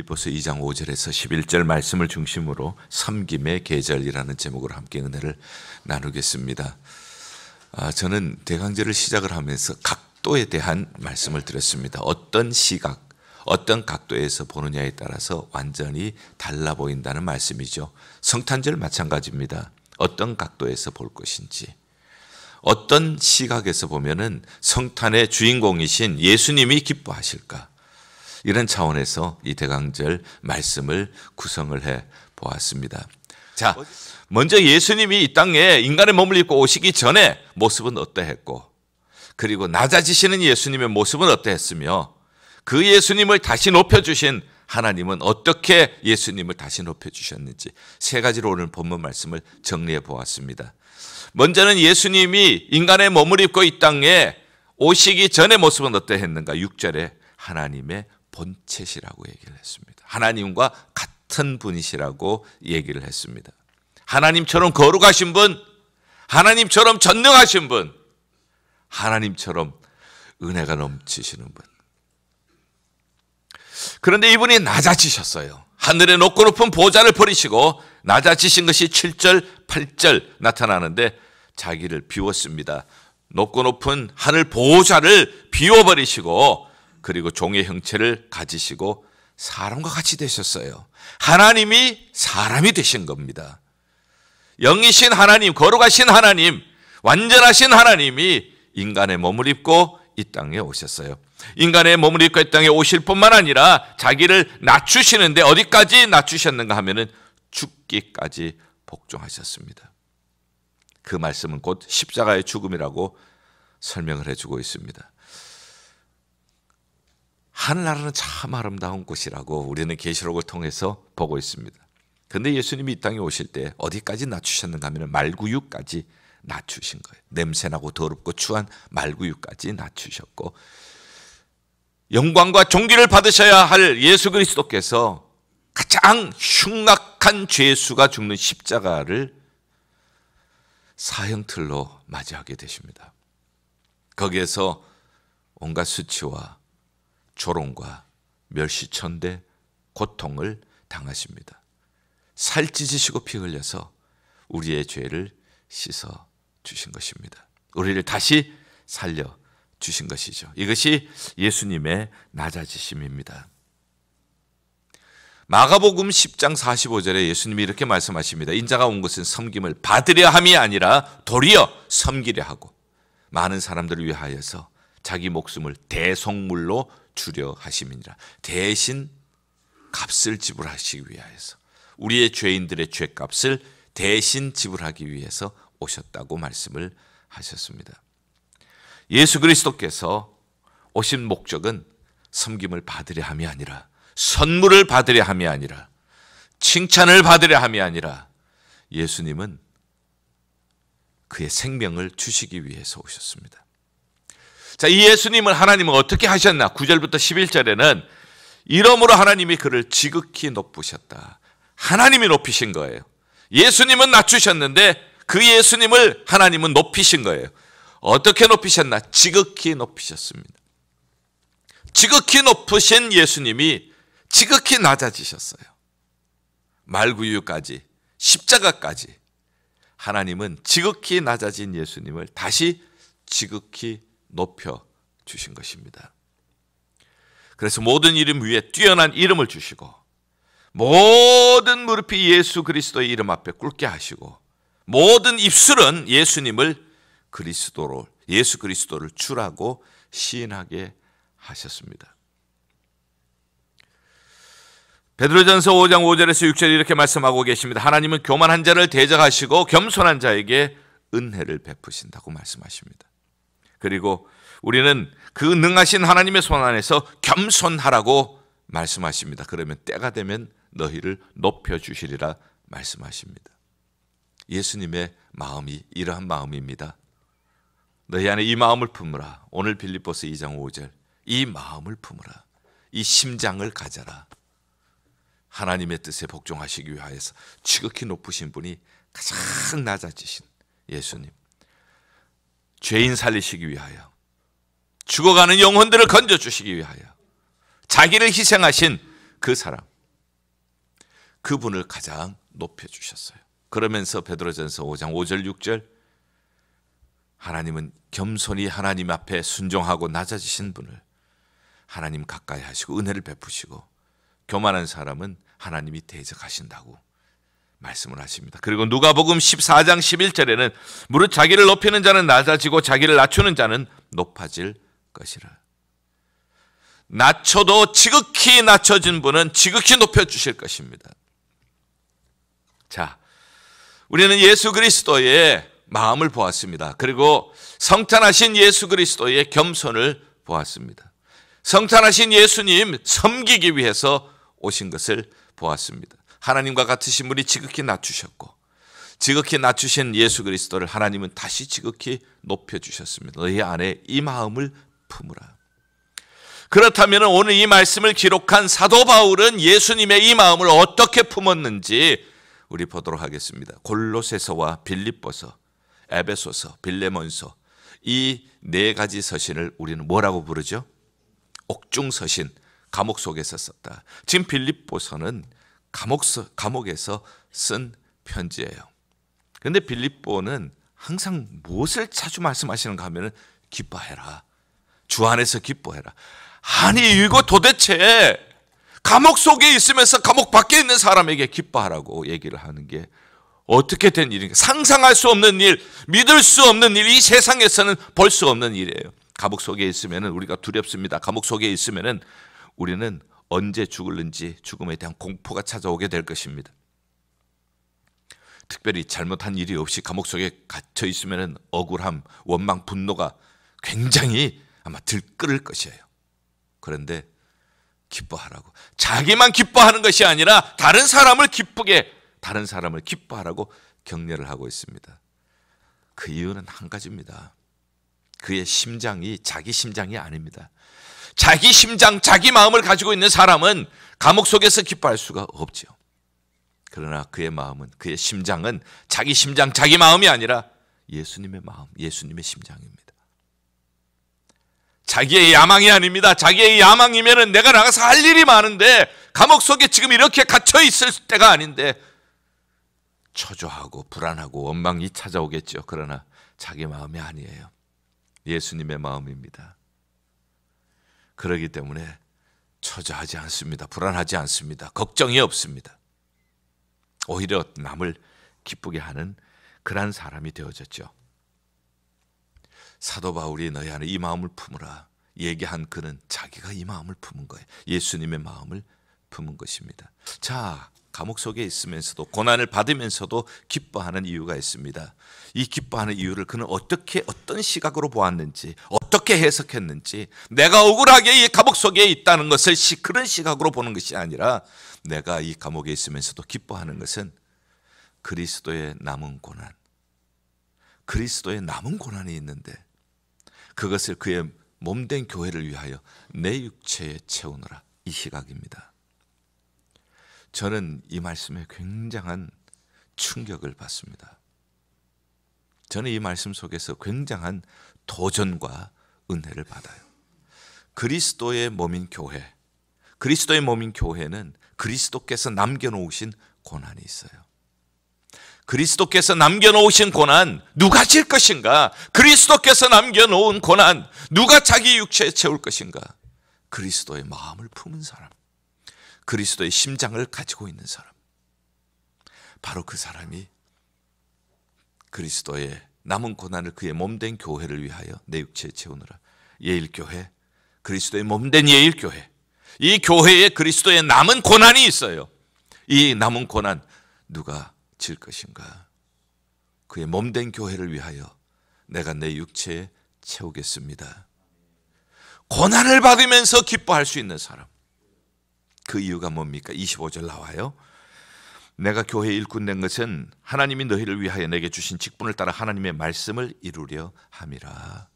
빌립보서 2장 5절에서 11절 말씀을 중심으로 섬김의 계절이라는 제목으로 함께 은혜를 나누겠습니다. 저는 대강절을 시작을 하면서 각도에 대한 말씀을 드렸습니다. 어떤 시각, 어떤 각도에서 보느냐에 따라서 완전히 달라 보인다는 말씀이죠. 성탄절 마찬가지입니다. 어떤 각도에서 볼 것인지, 어떤 시각에서 보면은 성탄의 주인공이신 예수님이 기뻐하실까, 이런 차원에서 이 대강절 말씀을 구성을 해 보았습니다. 자, 먼저 예수님이 이 땅에 인간의 몸을 입고 오시기 전에 모습은 어떠했고, 그리고 낮아지시는 예수님의 모습은 어떠했으며, 그 예수님을 다시 높여주신 하나님은 어떻게 예수님을 다시 높여주셨는지 세 가지로 오늘 본문 말씀을 정리해 보았습니다. 먼저는 예수님이 인간의 몸을 입고 이 땅에 오시기 전의 모습은 어떠했는가? 6절에 하나님의 본체시라고 얘기를 했습니다. 하나님과 같은 분이시라고 얘기를 했습니다. 하나님처럼 거룩하신 분, 하나님처럼 전능하신 분, 하나님처럼 은혜가 넘치시는 분. 그런데 이분이 낮아지셨어요. 하늘의 높고 높은 보좌를 버리시고 낮아지신 것이 7절, 8절 나타나는데 자기를 비웠습니다. 높고 높은 하늘 보좌를 비워버리시고, 그리고 종의 형체를 가지시고 사람과 같이 되셨어요. 하나님이 사람이 되신 겁니다. 영이신 하나님, 거룩하신 하나님, 완전하신 하나님이 인간의 몸을 입고 이 땅에 오셨어요. 인간의 몸을 입고 이 땅에 오실 뿐만 아니라 자기를 낮추시는데 어디까지 낮추셨는가 하면은 죽기까지 복종하셨습니다. 그 말씀은 곧 십자가의 죽음이라고 설명을 해주고 있습니다. 하늘나라는 참 아름다운 곳이라고 우리는 계시록을 통해서 보고 있습니다. 그런데 예수님이 이 땅에 오실 때 어디까지 낮추셨는가 하면 말구유까지 낮추신 거예요. 냄새나고 더럽고 추한 말구유까지 낮추셨고, 영광과 존귀를 받으셔야 할 예수 그리스도께서 가장 흉악한 죄수가 죽는 십자가를 사형틀로 맞이하게 되십니다. 거기에서 온갖 수치와 조롱과 멸시천대 고통을 당하십니다. 살 찢으시고 피 흘려서 우리의 죄를 씻어 주신 것입니다. 우리를 다시 살려 주신 것이죠. 이것이 예수님의 낮아지심입니다. 마가복음 10장 45절에 예수님이 이렇게 말씀하십니다. 인자가 온 것은 섬김을 받으려 함이 아니라 도리어 섬기려 하고 많은 사람들을 위하여서 자기 목숨을 대속물로 주려 하심이니라. 대신 값을 지불하시기 위하여서, 우리의 죄인들의 죄값을 대신 지불하기 위해서 오셨다고 말씀을 하셨습니다. 예수 그리스도께서 오신 목적은 섬김을 받으려 함이 아니라, 선물을 받으려 함이 아니라, 칭찬을 받으려 함이 아니라, 예수님은 그의 생명을 주시기 위해서 오셨습니다. 자, 이 예수님을 하나님은 어떻게 하셨나? 9절부터 11절에는 이러므로 하나님이 그를 지극히 높으셨다. 하나님이 높이신 거예요. 예수님은 낮추셨는데 그 예수님을 하나님은 높이신 거예요. 어떻게 높이셨나? 지극히 높이셨습니다. 지극히 높으신 예수님이 지극히 낮아지셨어요. 말구유까지, 십자가까지 하나님은 지극히 낮아진 예수님을 다시 지극히 높여 주신 것입니다. 그래서 모든 이름 위에 뛰어난 이름을 주시고, 모든 무릎이 예수 그리스도의 이름 앞에 꿇게 하시고, 모든 입술은 예수님을 그리스도로, 예수 그리스도를 주라고 시인하게 하셨습니다. 베드로전서 5장 5절에서 6절에 이렇게 말씀하고 계십니다. 하나님은 교만한 자를 대적하시고 겸손한 자에게 은혜를 베푸신다고 말씀하십니다. 그리고 우리는 그 능하신 하나님의 손 안에서 겸손하라고 말씀하십니다. 그러면 때가 되면 너희를 높여주시리라 말씀하십니다. 예수님의 마음이 이러한 마음입니다. 너희 안에 이 마음을 품으라. 오늘 빌립보서 2장 5절, 이 마음을 품으라. 이 심장을 가져라. 하나님의 뜻에 복종하시기 위하여서 지극히 높으신 분이 가장 낮아지신 예수님, 죄인 살리시기 위하여, 죽어가는 영혼들을 건져주시기 위하여 자기를 희생하신 그 사람, 그분을 가장 높여주셨어요. 그러면서 베드로전서 5장 5절 6절 하나님은 겸손히 하나님 앞에 순종하고 낮아지신 분을 하나님 가까이 하시고 은혜를 베푸시고 교만한 사람은 하나님이 대적하신다고 말씀을 하십니다. 그리고 누가복음 14장 11절에는 무릇 자기를 높이는 자는 낮아지고 자기를 낮추는 자는 높아질 것이라. 낮춰도 지극히 낮춰진 분은 지극히 높여주실 것입니다. 자, 우리는 예수 그리스도의 마음을 보았습니다. 그리고 성탄하신 예수 그리스도의 겸손을 보았습니다. 성탄하신 예수님 섬기기 위해서 오신 것을 보았습니다. 하나님과 같으신 분이 지극히 낮추셨고 지극히 낮추신 예수 그리스도를 하나님은 다시 지극히 높여주셨습니다. 너희 안에 이 마음을 품으라. 그렇다면 오늘 이 말씀을 기록한 사도 바울은 예수님의 이 마음을 어떻게 품었는지 우리 보도록 하겠습니다. 골로새서와 빌립보서, 에베소서, 빌레몬서 이 네 가지 서신을 우리는 뭐라고 부르죠? 옥중서신, 감옥 속에서 썼다. 지금 빌립보서는 감옥에서 쓴 편지예요. 그런데 빌립보는 항상 무엇을 자주 말씀하시는가 하면 기뻐해라. 주 안에서 기뻐해라. 아니 이거 도대체 감옥 속에 있으면서 감옥 밖에 있는 사람에게 기뻐하라고 얘기를 하는 게 어떻게 된 일인가? 상상할 수 없는 일, 믿을 수 없는 일, 이 세상에서는 볼 수 없는 일이에요. 감옥 속에 있으면 우리가 두렵습니다. 감옥 속에 있으면 우리는 언제 죽을는지 죽음에 대한 공포가 찾아오게 될 것입니다. 특별히 잘못한 일이 없이 감옥 속에 갇혀 있으면 억울함, 원망, 분노가 굉장히 아마 들끓을 것이에요. 그런데 기뻐하라고, 자기만 기뻐하는 것이 아니라 다른 사람을 기뻐하라고 격려를 하고 있습니다. 그 이유는 한 가지입니다. 그의 심장이 자기 심장이 아닙니다. 자기 심장, 자기 마음을 가지고 있는 사람은 감옥 속에서 기뻐할 수가 없죠. 그러나 그의 마음은, 그의 심장은 자기 심장, 자기 마음이 아니라 예수님의 마음, 예수님의 심장입니다. 자기의 야망이 아닙니다. 자기의 야망이면 내가 나가서 할 일이 많은데 감옥 속에 지금 이렇게 갇혀 있을 때가 아닌데 초조하고 불안하고 원망이 찾아오겠죠. 그러나 자기 마음이 아니에요. 예수님의 마음입니다. 그렇기 때문에 초조하지 않습니다. 불안하지 않습니다. 걱정이 없습니다. 오히려 남을 기쁘게 하는 그러한 사람이 되어졌죠. 사도 바울이 너희 안에 이 마음을 품으라 얘기한 그는 자기가 이 마음을 품은 거예요. 예수님의 마음을 품은 것입니다. 자, 감옥 속에 있으면서도 고난을 받으면서도 기뻐하는 이유가 있습니다. 이 기뻐하는 이유를 그는 어떤 시각으로 보았는지, 어떻게 해석했는지, 내가 억울하게 이 감옥 속에 있다는 것을 그런 시각으로 보는 것이 아니라 내가 이 감옥에 있으면서도 기뻐하는 것은 그리스도의 남은 고난, 그리스도의 남은 고난이 있는데 그것을 그의 몸된 교회를 위하여 내 육체에 채우느라, 이 시각입니다. 저는 이 말씀에 굉장한 충격을 받습니다. 저는 이 말씀 속에서 굉장한 도전과 은혜를 받아요. 그리스도의 몸인 교회, 그리스도의 몸인 교회는 그리스도께서 남겨놓으신 고난이 있어요. 그리스도께서 남겨놓으신 고난 누가 질 것인가? 그리스도께서 남겨놓은 고난 누가 자기 육체에 채울 것인가? 그리스도의 마음을 품은 사람, 그리스도의 심장을 가지고 있는 사람, 바로 그 사람이 그리스도의 남은 고난을 그의 몸된 교회를 위하여 내 육체에 채우느라, 예일교회, 그리스도의 몸된 예일교회, 이 교회에 그리스도의 남은 고난이 있어요. 이 남은 고난 누가 질 것인가? 그의 몸된 교회를 위하여 내가 내 육체에 채우겠습니다. 고난을 받으면서 기뻐할 수 있는 사람, 그 이유가 뭡니까? 25절 나와요. 내가 교회의 일꾼 된 것은 하나님이 너희를 위하여 내게 주신 직분을 따라 하나님의 말씀을 이루려 함이라.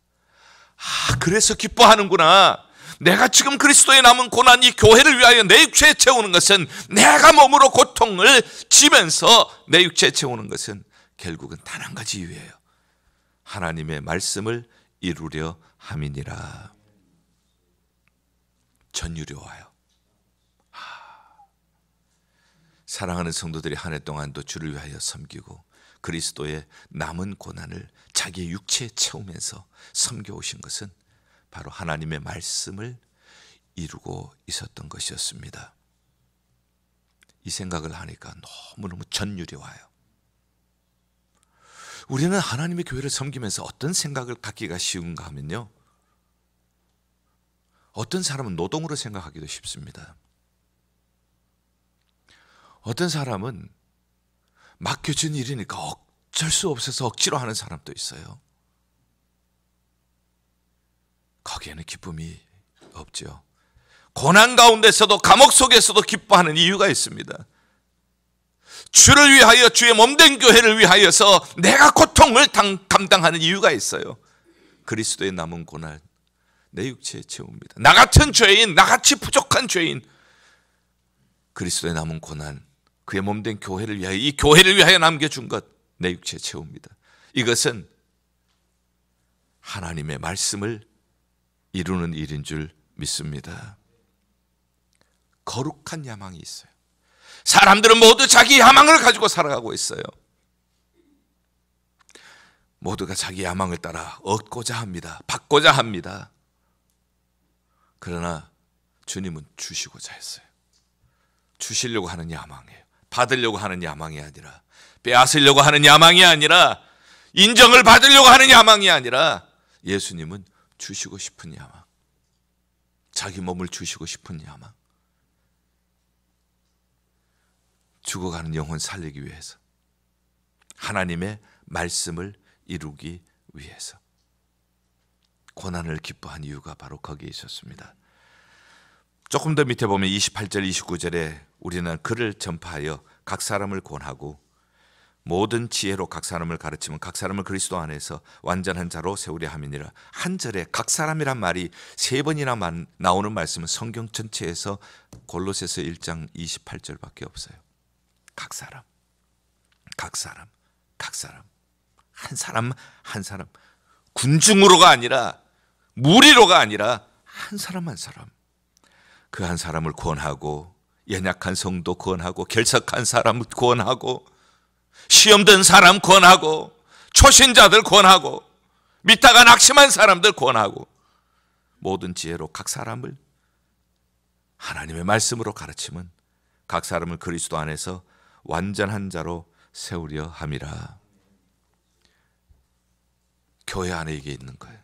그래서 기뻐하는구나. 내가 지금 그리스도의 남은 고난, 이 교회를 위하여 내 육체에 채우는 것은, 내가 몸으로 고통을 지면서 내 육체에 채우는 것은 결국은 단 한 가지 이유예요. 하나님의 말씀을 이루려 함이니라. 전율이 와요. 사랑하는 성도들이 한 해 동안도 주를 위하여 섬기고 그리스도의 남은 고난을 자기의 육체에 채우면서 섬겨오신 것은 바로 하나님의 말씀을 이루고 있었던 것이었습니다. 이 생각을 하니까 너무너무 전율이 와요. 우리는 하나님의 교회를 섬기면서 어떤 생각을 갖기가 쉬운가 하면요, 어떤 사람은 노동으로 생각하기도 쉽습니다. 어떤 사람은 맡겨진 일이니까 어쩔 수 없어서 억지로 하는 사람도 있어요. 거기에는 기쁨이 없죠. 고난 가운데서도, 감옥 속에서도 기뻐하는 이유가 있습니다. 주를 위하여, 주의 몸된 교회를 위하여서 내가 고통을 감당하는 이유가 있어요. 그리스도의 남은 고난 내 육체에 채웁니다. 나 같은 죄인, 나같이 부족한 죄인, 그리스도의 남은 고난, 그의 몸된 교회를 위하여, 이 교회를 위하여 남겨준 것 내 육체에 채웁니다. 이것은 하나님의 말씀을 이루는 일인 줄 믿습니다. 거룩한 야망이 있어요. 사람들은 모두 자기 야망을 가지고 살아가고 있어요. 모두가 자기 야망을 따라 얻고자 합니다. 받고자 합니다. 그러나 주님은 주시고자 했어요. 주시려고 하는 야망이에요. 받으려고 하는 야망이 아니라, 빼앗으려고 하는 야망이 아니라, 인정을 받으려고 하는 야망이 아니라, 예수님은 주시고 싶은 야망, 자기 몸을 주시고 싶은 야망, 죽어가는 영혼 살리기 위해서, 하나님의 말씀을 이루기 위해서 고난을 기뻐한 이유가 바로 거기에 있었습니다. 조금 더 밑에 보면 28절 29절에 우리는 그를 전파하여 각 사람을 권하고 모든 지혜로 각 사람을 가르치면 각 사람을 그리스도 안에서 완전한 자로 세우려 함이니라. 한 절에 각 사람이란 말이 세 번이나 나오는 말씀은 성경 전체에서 골로새서 1장 28절밖에 없어요. 각 사람, 각 사람, 각 사람, 한 사람 한 사람, 군중으로가 아니라, 무리로가 아니라 한 사람 한 사람, 그 한 사람을 구원하고, 연약한 성도 구원하고, 결석한 사람 구원하고, 시험든 사람 구원하고, 초신자들 구원하고, 믿다가 낙심한 사람들 구원하고, 모든 지혜로 각 사람을 하나님의 말씀으로 가르치면 각 사람을 그리스도 안에서 완전한 자로 세우려 함이라. 교회 안에 이게 있는 거예요.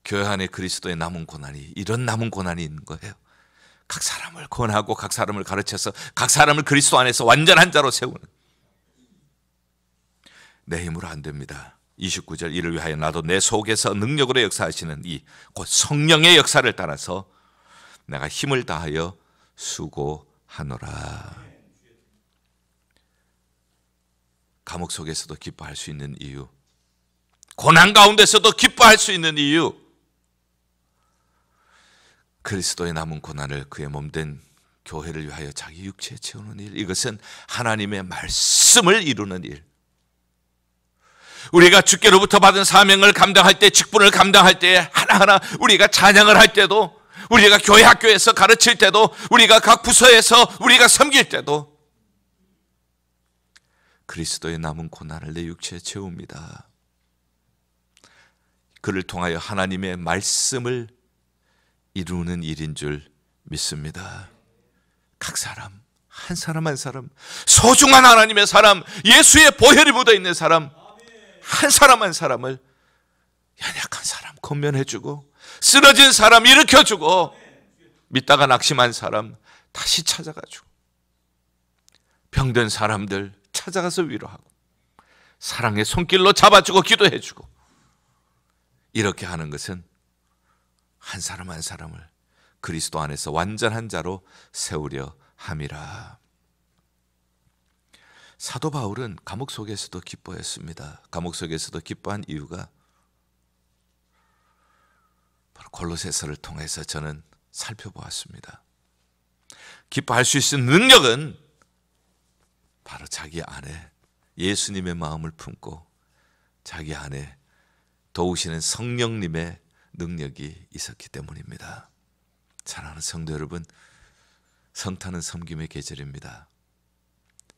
교회 안에 그리스도의 남은 고난이, 이런 남은 고난이 있는 거예요. 각 사람을 권하고 각 사람을 가르쳐서 각 사람을 그리스도 안에서 완전한 자로 세우는. 내 힘으로 안 됩니다. 29절, 이를 위하여 나도 내 속에서 능력으로 역사하시는 이 곧 성령의 역사를 따라서 내가 힘을 다하여 수고하노라. 감옥 속에서도 기뻐할 수 있는 이유, 고난 가운데서도 기뻐할 수 있는 이유, 그리스도의 남은 고난을 그의 몸된 교회를 위하여 자기 육체에 채우는 일, 이것은 하나님의 말씀을 이루는 일. 우리가 주께로부터 받은 사명을 감당할 때, 직분을 감당할 때, 하나하나 우리가 찬양을 할 때도, 우리가 교회 학교에서 가르칠 때도, 우리가 각 부서에서 우리가 섬길 때도 그리스도의 남은 고난을 내 육체에 채웁니다. 그를 통하여 하나님의 말씀을 이루는 일인 줄 믿습니다. 각 사람, 한 사람 한 사람, 소중한 하나님의 사람, 예수의 보혈이 묻어있는 사람, 한 사람 한 사람을, 연약한 사람 권면해주고, 쓰러진 사람 일으켜주고, 믿다가 낙심한 사람 다시 찾아가지고, 병든 사람들 찾아가서 위로하고, 사랑의 손길로 잡아주고 기도해주고, 이렇게 하는 것은 한 사람 한 사람을 그리스도 안에서 완전한 자로 세우려 함이라. 사도 바울은 감옥 속에서도 기뻐했습니다. 감옥 속에서도 기뻐한 이유가 바로 골로새서를 통해서 저는 살펴보았습니다. 기뻐할 수 있는 능력은 바로 자기 안에 예수님의 마음을 품고 자기 안에 도우시는 성령님의 능력이 있었기 때문입니다. 사랑하는 성도 여러분, 성탄은 섬김의 계절입니다.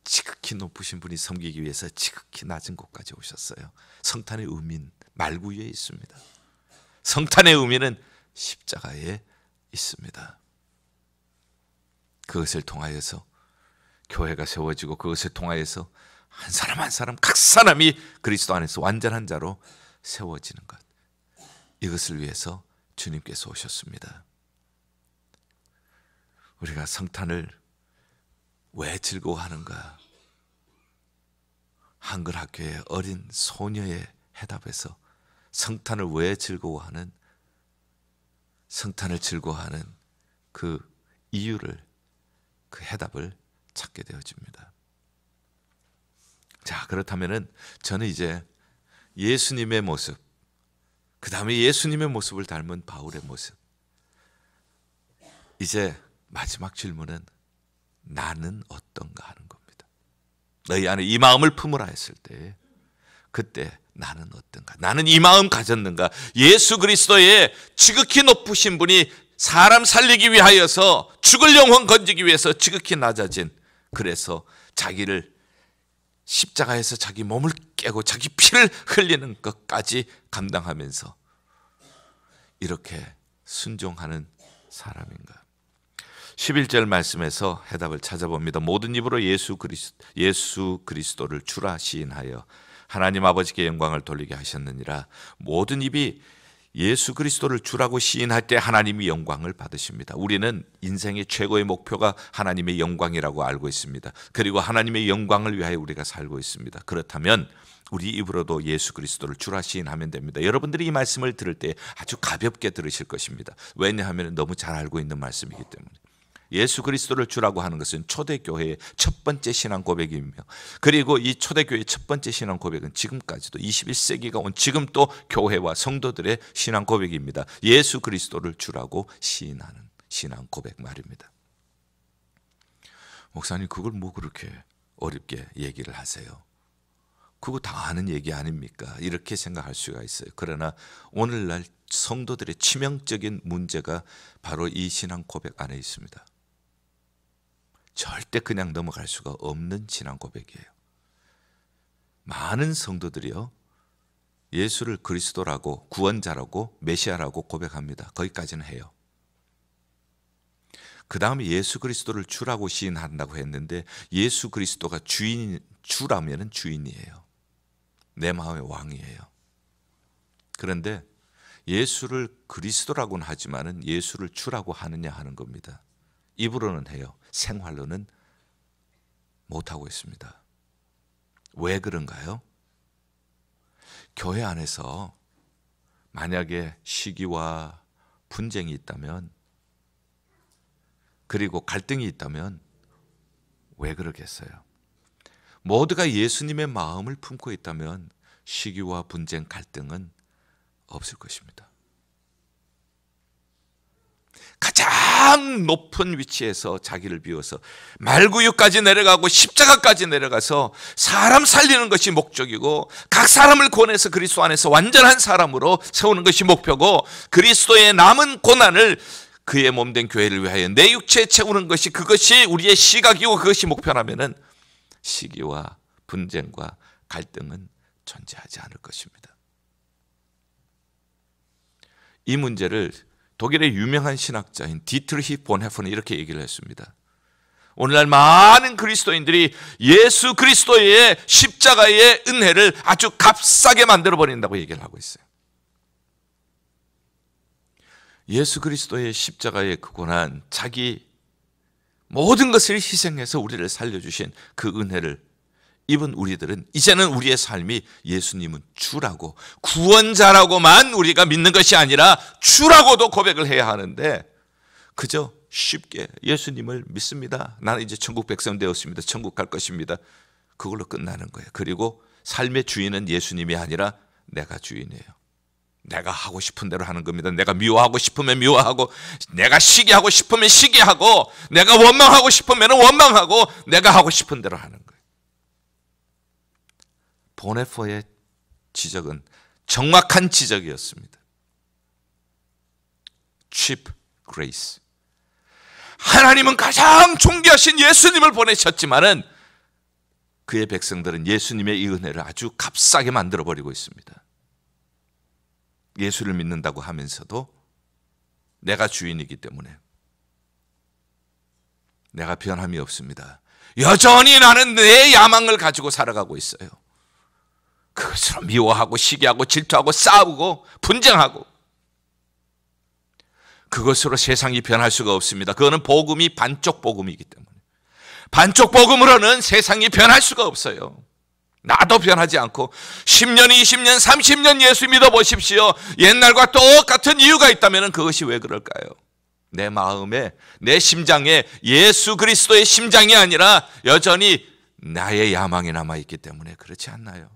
지극히 높으신 분이 섬기기 위해서 지극히 낮은 곳까지 오셨어요. 성탄의 의미는 말구 위에 있습니다. 성탄의 의미는 십자가에 있습니다. 그것을 통하여서 교회가 세워지고, 그것을 통하여서 한 사람 한 사람 각 사람이 그리스도 안에서 완전한 자로 세워지는 것, 이것을 위해서 주님께서 오셨습니다. 우리가 성탄을 왜 즐거워하는가? 한글학교의 어린 소녀의 해답에서 성탄을 왜 즐거워하는, 성탄을 즐거워하는 그 이유를, 그 해답을 찾게 되어집니다. 자, 그렇다면은 저는 이제 예수님의 모습, 그 다음에 예수님의 모습을 닮은 바울의 모습, 이제 마지막 질문은 나는 어떤가 하는 겁니다. 너희 안에 이 마음을 품으라 했을 때, 그때 나는 어떤가? 나는 이 마음 가졌는가? 예수 그리스도의 지극히 높으신 분이 사람 살리기 위하여서, 죽을 영혼 건지기 위해서 지극히 낮아진, 그래서 자기를 십자가에서 자기 몸을 깨고 자기 피를 흘리는 것까지 감당하면서 이렇게 순종하는 사람인가? 11절 말씀에서 해답을 찾아봅니다. 모든 입으로 예수 그리스도를 주라 시인하여 하나님 아버지께 영광을 돌리게 하셨느니라. 모든 입이 예수 그리스도를 주라고 시인할 때 하나님이 영광을 받으십니다. 우리는 인생의 최고의 목표가 하나님의 영광이라고 알고 있습니다. 그리고 하나님의 영광을 위하여 우리가 살고 있습니다. 그렇다면 우리 입으로도 예수 그리스도를 주라 시인하면 됩니다. 여러분들이 이 말씀을 들을 때 아주 가볍게 들으실 것입니다. 왜냐하면 너무 잘 알고 있는 말씀이기 때문에. 예수 그리스도를 주라고 하는 것은 초대교회의 첫 번째 신앙 고백이며, 그리고 이 초대교회의 첫 번째 신앙 고백은 지금까지도 21세기가 온 지금 또 교회와 성도들의 신앙 고백입니다. 예수 그리스도를 주라고 시인하는 신앙 고백 말입니다. 목사님, 그걸 뭐 그렇게 어렵게 얘기를 하세요? 그거 다 아는 얘기 아닙니까? 이렇게 생각할 수가 있어요. 그러나 오늘날 성도들의 치명적인 문제가 바로 이 신앙 고백 안에 있습니다. 절대 그냥 넘어갈 수가 없는 신앙 고백이에요. 많은 성도들이요, 예수를 그리스도라고, 구원자라고, 메시아라고 고백합니다. 거기까지는 해요. 그 다음에 예수 그리스도를 주라고 시인한다고 했는데, 예수 그리스도가 주라면 주인이에요. 내 마음의 왕이에요. 그런데 예수를 그리스도라고는 하지만은 예수를 주라고 하느냐 하는 겁니다. 입으로는 해요. 생활로는 못하고 있습니다. 왜 그런가요? 교회 안에서 만약에 시기와 분쟁이 있다면, 그리고 갈등이 있다면 왜 그러겠어요? 모두가 예수님의 마음을 품고 있다면 시기와 분쟁, 갈등은 없을 것입니다. 가장 높은 위치에서 자기를 비워서 말구유까지 내려가고 십자가까지 내려가서 사람 살리는 것이 목적이고, 각 사람을 구원해서 그리스도 안에서 완전한 사람으로 세우는 것이 목표고, 그리스도의 남은 고난을 그의 몸된 교회를 위하여 내 육체에 채우는 것이, 그것이 우리의 시각이고 그것이 목표라면은 시기와 분쟁과 갈등은 존재하지 않을 것입니다. 이 문제를 독일의 유명한 신학자인 디트리히 본헤퍼는 이렇게 얘기를 했습니다. 오늘날 많은 그리스도인들이 예수 그리스도의 십자가의 은혜를 아주 값싸게 만들어버린다고 얘기를 하고 있어요. 예수 그리스도의 십자가의 그 고난, 자기 모든 것을 희생해서 우리를 살려주신 그 은혜를 입은 우리들은 이제는 우리의 삶이 예수님은 주라고, 구원자라고만 우리가 믿는 것이 아니라 주라고도 고백을 해야 하는데, 그저 쉽게 예수님을 믿습니다, 나는 이제 천국 백성 되었습니다, 천국 갈 것입니다, 그걸로 끝나는 거예요. 그리고 삶의 주인은 예수님이 아니라 내가 주인이에요. 내가 하고 싶은 대로 하는 겁니다. 내가 미워하고 싶으면 미워하고, 내가 시기하고 싶으면 시기하고, 내가 원망하고 싶으면 원망하고, 내가 하고 싶은 대로 하는 거예요. 보네퍼의 지적은 정확한 지적이었습니다. cheap grace. 하나님은 가장 존귀하신 예수님을 보내셨지만은 그의 백성들은 예수님의 이 은혜를 아주 값싸게 만들어버리고 있습니다. 예수를 믿는다고 하면서도 내가 주인이기 때문에 내가 변함이 없습니다. 여전히 나는 내 야망을 가지고 살아가고 있어요. 그것으로 미워하고 시기하고 질투하고 싸우고 분쟁하고, 그것으로 세상이 변할 수가 없습니다. 그거는 복음이 반쪽 복음이기 때문에. 반쪽 복음으로는 세상이 변할 수가 없어요. 나도 변하지 않고 10년, 20년, 30년 예수 믿어보십시오. 옛날과 똑같은 이유가 있다면 그것이 왜 그럴까요? 내 마음에, 내 심장에 예수 그리스도의 심장이 아니라 여전히 나의 야망이 남아있기 때문에 그렇지 않나요?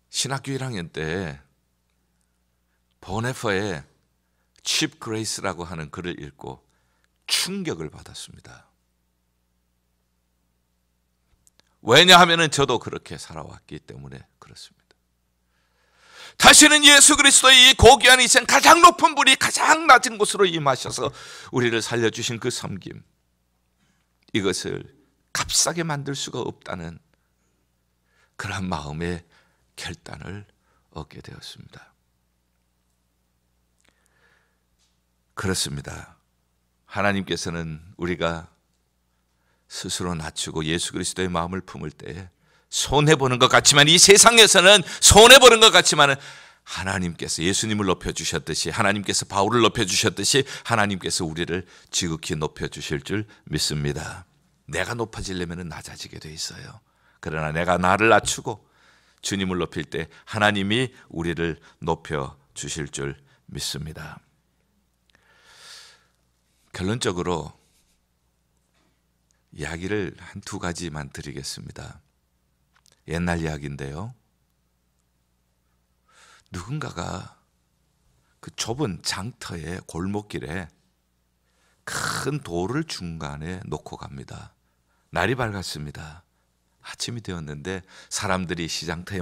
신학교 1학년 때 보네퍼의 Cheap Grace라고 하는 글을 읽고 충격을 받았습니다. 왜냐하면 저도 그렇게 살아왔기 때문에 그렇습니다. 다시는 예수 그리스도의 이 고귀한 이생, 가장 높은 분이 가장 낮은 곳으로 임하셔서 우리를 살려주신 그 섬김, 이것을 값싸게 만들 수가 없다는 그러한 마음의 결단을 얻게 되었습니다. 그렇습니다. 하나님께서는 우리가 스스로 낮추고 예수 그리스도의 마음을 품을 때 손해보는 것 같지만, 이 세상에서는 손해보는 것 같지만 하나님께서 예수님을 높여주셨듯이, 하나님께서 바울을 높여주셨듯이 하나님께서 우리를 지극히 높여주실 줄 믿습니다. 내가 높아지려면 낮아지게 돼 있어요. 그러나 내가 나를 낮추고 주님을 높일 때 하나님이 우리를 높여주실 줄 믿습니다. 결론적으로 이야기를 한 두 가지만 드리겠습니다. 옛날 이야기인데요, 누군가가 그 좁은 장터의 골목길에 큰 돌을 중간에 놓고 갑니다. 날이 밝았습니다. 아침이 되었는데 사람들이 시장터에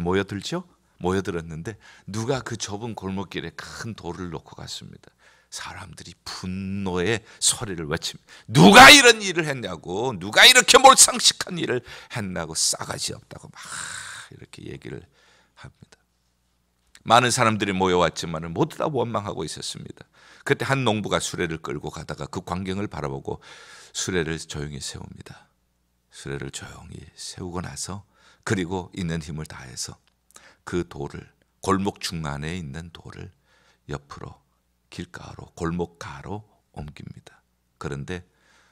모여들었는데 누가 그 좁은 골목길에 큰 돌을 놓고 갔습니다. 사람들이 분노의 소리를 외칩니다. 누가 이런 일을 했냐고, 누가 이렇게 몰상식한 일을 했냐고, 싸가지 없다고 막 이렇게 얘기를 합니다. 많은 사람들이 모여왔지만 모두 다 원망하고 있었습니다. 그때 한 농부가 수레를 끌고 가다가 그 광경을 바라보고 수레를 조용히 세웁니다. 수레를 조용히 세우고 나서, 그리고 있는 힘을 다해서 그 돌을, 골목 중간에 있는 돌을 옆으로 길가로, 골목가로 옮깁니다. 그런데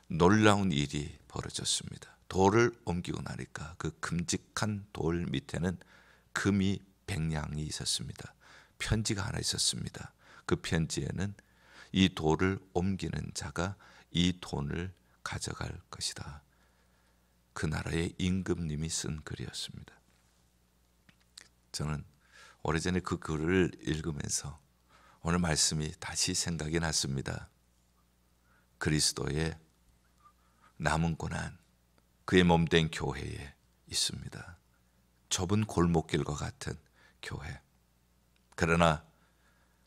놀라운 일이 벌어졌습니다. 돌을 옮기고 나니까 그 큼직한 돌 밑에는 금이 100냥이 있었습니다. 편지가 하나 있었습니다. 그 편지에는 이 돌을 옮기는 자가 이 돈을 가져갈 것이다. 그 나라의 임금님이 쓴 글이었습니다. 저는 오래전에 그 글을 읽으면서 오늘 말씀이 다시 생각이 났습니다. 그리스도의 남은 고난, 그의 몸된 교회에 있습니다. 좁은 골목길과 같은 교회, 그러나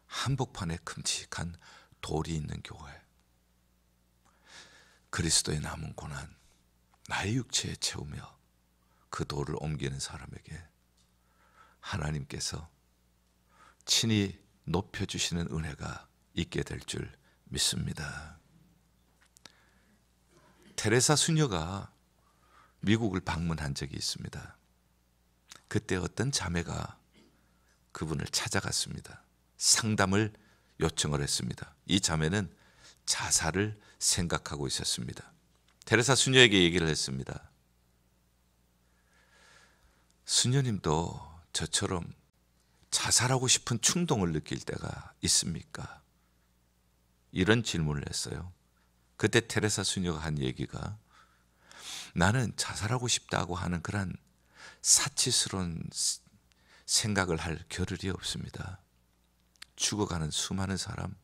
한복판에 큼직한 돌이 있는 교회. 그리스도의 남은 고난, 나의 육체에 채우며 그 돌을 옮기는 사람에게 하나님께서 친히 높여주시는 은혜가 있게 될 줄 믿습니다. 테레사 수녀가 미국을 방문한 적이 있습니다. 그때 어떤 자매가 그분을 찾아갔습니다. 상담을 요청을 했습니다. 이 자매는 자살을 생각하고 있었습니다. 테레사 수녀에게 얘기를 했습니다. 수녀님도 저처럼 자살하고 싶은 충동을 느낄 때가 있습니까? 이런 질문을 했어요. 그때 테레사 수녀가 한 얘기가, 나는 자살하고 싶다고 하는 그런 사치스러운 생각을 할 겨를이 없습니다. 죽어가는 수많은 사람,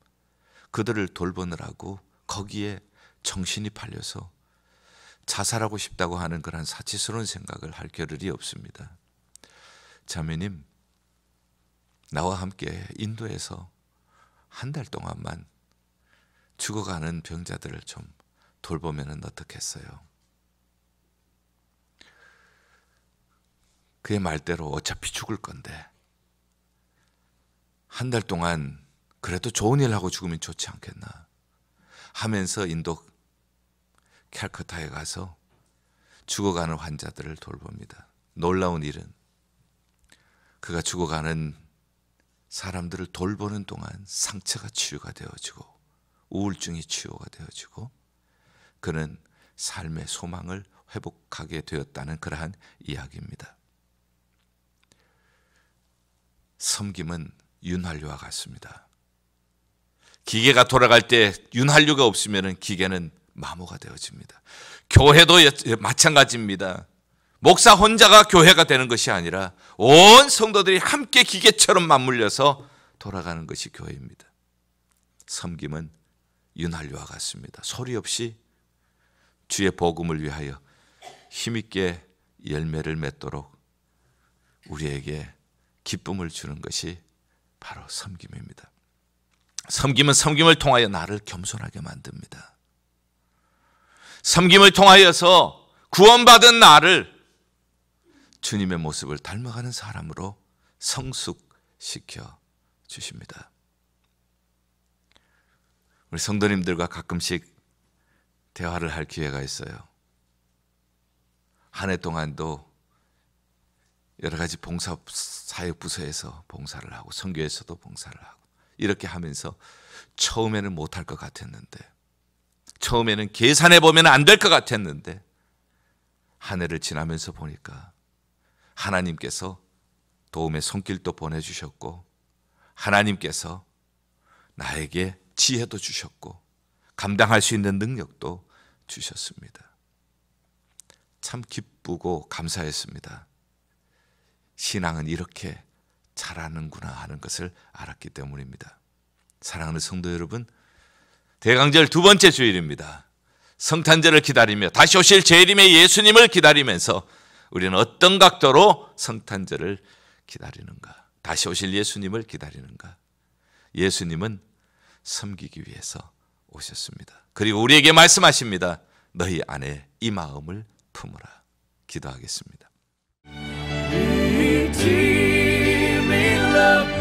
그들을 돌보느라고 거기에 정신이 팔려서 자살하고 싶다고 하는 그런 사치스러운 생각을 할 겨를이 없습니다. 자매님, 나와 함께 인도에서 한 달 동안만 죽어가는 병자들을 좀 돌보면 어떻겠어요? 그의 말대로 어차피 죽을 건데 한 달 동안 그래도 좋은 일 하고 죽으면 좋지 않겠나 하면서 인도 캘커타에 가서 죽어가는 환자들을 돌봅니다. 놀라운 일은 그가 죽어가는 사람들을 돌보는 동안 상처가 치유가 되어지고 우울증이 치유가 되어지고 그는 삶의 소망을 회복하게 되었다는 그러한 이야기입니다. 섬김은 윤활유와 같습니다. 기계가 돌아갈 때 윤활유가 없으면 기계는 마모가 되어집니다. 교회도 마찬가지입니다. 목사 혼자가 교회가 되는 것이 아니라 온 성도들이 함께 기계처럼 맞물려서 돌아가는 것이 교회입니다. 섬김은 윤활유와 같습니다. 소리 없이 주의 복음을 위하여 힘있게 열매를 맺도록 우리에게 기쁨을 주는 것이 바로 섬김입니다. 섬김은 섬김을 통하여 나를 겸손하게 만듭니다. 섬김을 통하여서 구원받은 나를 주님의 모습을 닮아가는 사람으로 성숙시켜 주십니다. 우리 성도님들과 가끔씩 대화를 할 기회가 있어요. 한 해 동안도 여러 가지 봉사 사역 부서에서 봉사를 하고 선교에서도 봉사를 하고 이렇게 하면서 처음에는 못할 것 같았는데 처음에는 계산해 보면 안 될 것 같았는데 한 해를 지나면서 보니까 하나님께서 도움의 손길도 보내주셨고 하나님께서 나에게 지혜도 주셨고 감당할 수 있는 능력도 주셨습니다. 참 기쁘고 감사했습니다. 신앙은 이렇게 자라는구나 하는 것을 알았기 때문입니다. 사랑하는 성도 여러분, 대강절 두 번째 주일입니다. 성탄절을 기다리며 다시 오실 재림의 예수님을 기다리면서 우리는 어떤 각도로 성탄절을 기다리는가? 다시 오실 예수님을 기다리는가? 예수님은 섬기기 위해서 오셨습니다. 그리고 우리에게 말씀하십니다. 너희 안에 이 마음을 품으라. 기도하겠습니다. Redeeming love.